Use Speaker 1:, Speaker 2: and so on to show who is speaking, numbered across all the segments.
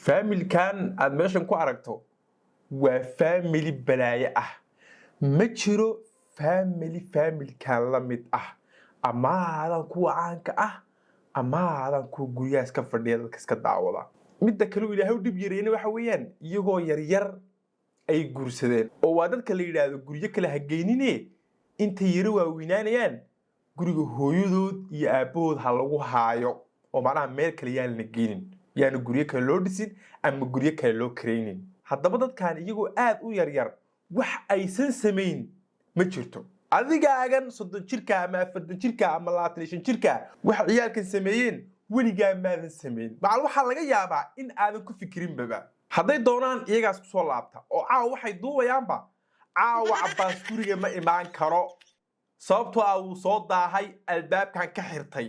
Speaker 1: family kan aad meeshan ku aragto waa family balaaye ah ma jiro family kan la mid ah ama aadan kuwa caanka ah ama aadan ku guriyaas ka fadhiya dadka iska daawada midda kale Ilaahay u dib yareeyna waxa weeyaan iyagoo yar ay guursadeen oo waa dadka la yiraahdo guriyo kale hageynine inta yar waawinaanayaan guriga hooyadood iyo aabahood ha lagu haayo oo macnaha meel kale yaan la geenin yaana guriyo kale loo dhisin ama guriyo kale loo kareynin haddaba dadkan iyagoo aad u yar wax aysan sameyn ma jirto adigaagan 30 jirka ama 40 jirka ama 25 jirka wax ciyaalkan sameeyeen weligaa maadan sameyn bal waxa laga yaabaa in aadan ku fikirin baba hadday doonaan iyagaas ku soo laabta oo caaw waxay duubayaanba caawa Cabbaas guriga ma imaan karo sababtoo ah uu soo daahay albaabkan ka xirtay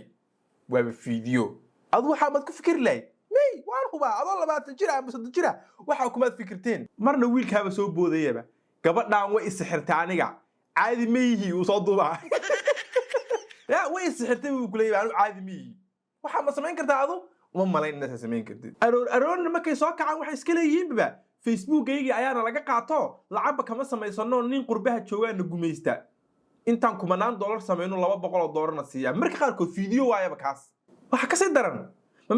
Speaker 1: waa video adu waxa mad ku fikir lay may waan huba adoo 20 jir ama 30 jir waxa ku maad fikirteen marna wiilkaaba soo boodayaba gabadhaan way isxirtay aniga caadi meeyhi uu soo duubaa ya way isxirtay uu kuleeyay aanu caadi meeyhi waxa ma samayn kartaa adu uma malaynaysa samayn kartid aroon markay soo kacaan waxa iska leeyihiin baba Facebook-gayga ayaana laga qaato lacag kama samaysano nin qurbaha joogaana gumaysta intaan kumanaan dollar sameeyno $200 na siiya marka qaarkood video waayaba kaas waxa ka sii daran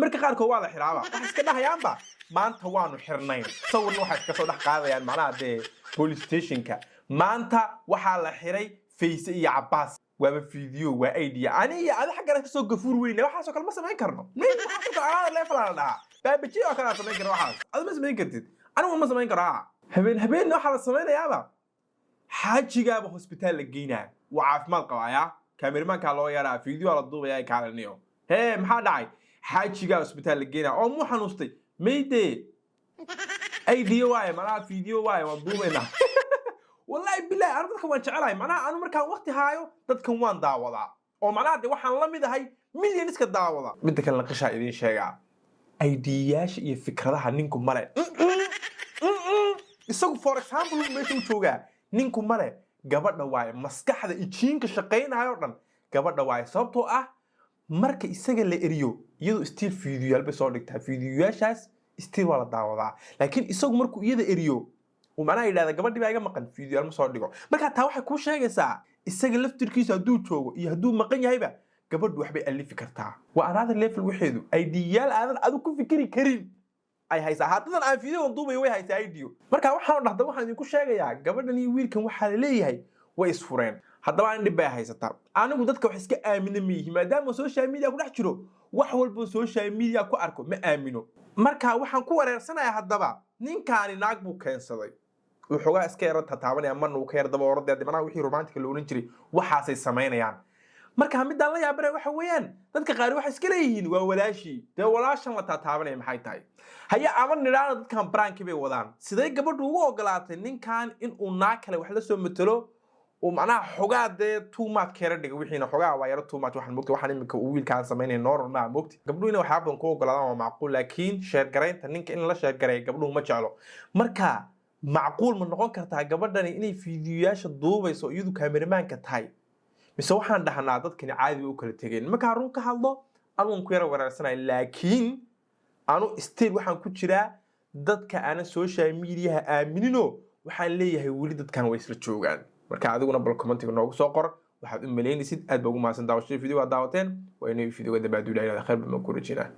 Speaker 1: marka qaarkood waa la xiraaba waxa iska dhahayaanba maanta waanu xirnayn sawirna waxa iska soo dhax qaadayaan macnaha police station-ka maanta waxa la xiray Face iyo Cabbaas waa video waa idea aniga aad xagga ka soo gafuur weyn waxa soo kale ma samayn karno nin waxa soo kale level aan dhaha baabaji oo kale samayn karo waxa aad ma samayn kartid anigu ma samayn karaa habeen waxa la samaynayaaba xaajigaaba hospital la geynaa waa caafimaad qabaya cameraman-ka loo yaraa video la duubaya ay kaalaniyo maxaa dhacay xaajiga hospital la geynaa oo mu xanuustay meeyde idea waaye malaha video waaye waan duubayna wallahi billahi aan dadka waan jecelahay macnaha aanu markaan waqti haayo dadkan waan daawadaa oo macnaha waxaan la mid ahay milyan iska daawada midda kale qashaa idin sheegaa ideyaasha iyo fikradaha ninku male isagu for example meesha uu joogaa ninku male gabadha waaye maskaxda ijiinka shaqeynayo dhan gabadha waaye sababtoo ah marka isaga la eriyo iyadoo still video bay soo dhigtaa videoyaashaas still wala daawadaa laakiin isagu markuu iyada eriyo uu macnaha yiraahdo gabadhii baa iga maqan video ma soo dhigo marka taa waxay ku sheegaysaa isaga laftirkiisa haduu joogo iyo haduu maqan yahayba gabadhu waxbay alifi kartaa waa another level waxeedu ideal aadan adu ku fikiri karin ay haysaa hadadan aan video duubay way haysaa idea marka waxaan dhaxda waxaan idinku sheegayaa gabadhan iyo wiilkan waxa la leeyahay way isfureen hadaba aan dhibay haysataa anigu dadka wax iska aamina miyi maadaama social media ku dhex jiro wax walba social media ku arko ma aamino marka waxaan ku wareersanayaa hadaba ninkaani naag buu keensaday wuxuga iska yar tataabanaya man uu ka yar daba orday mana wixii romantic la oran jiray waxaasay sameynayaan marka midaan la yaabare waxa weeyaan dadka qaar waxa iska leeyihiin waa walaashi walaashan la tataabanay maxay tahay haya ama niraana dadkan prank bay wadaan siday gabadhu ugu ogolaatay ninkan in uu naag kale wax la soo matalo oo macnaha xogaade too much kare dhiga wixiina xogaa waa yar too much waxaan moogtay waxaan imika wiilkaan sameynay normal ma moogtay gabadhu inay waxa badan ku ogolaadaan waa macquul laakiin share gareynta ninka in la share gareeyo gabadhu ma jeclo marka macquul ma noqon kartaa gabadhani inay videoyaasha duubayso iyadu cameraman-ka tahay mise waxaan dhahnaa dadkani caadi u kala tageen marka run ka hadlo anuun ku yara wareersanay laakiin anu still waxaan ku jiraa dadka aan social media aaminino waxaan leeyahay wali dadkan way isla joogaan marka adiguna bal comment-ga noogu soo qor waxaad u maleynaysid aad baa ugu mahadsan daawashada video-ga daawateen waa inay video-ga dabaaduulay khayr badan ku rajinaa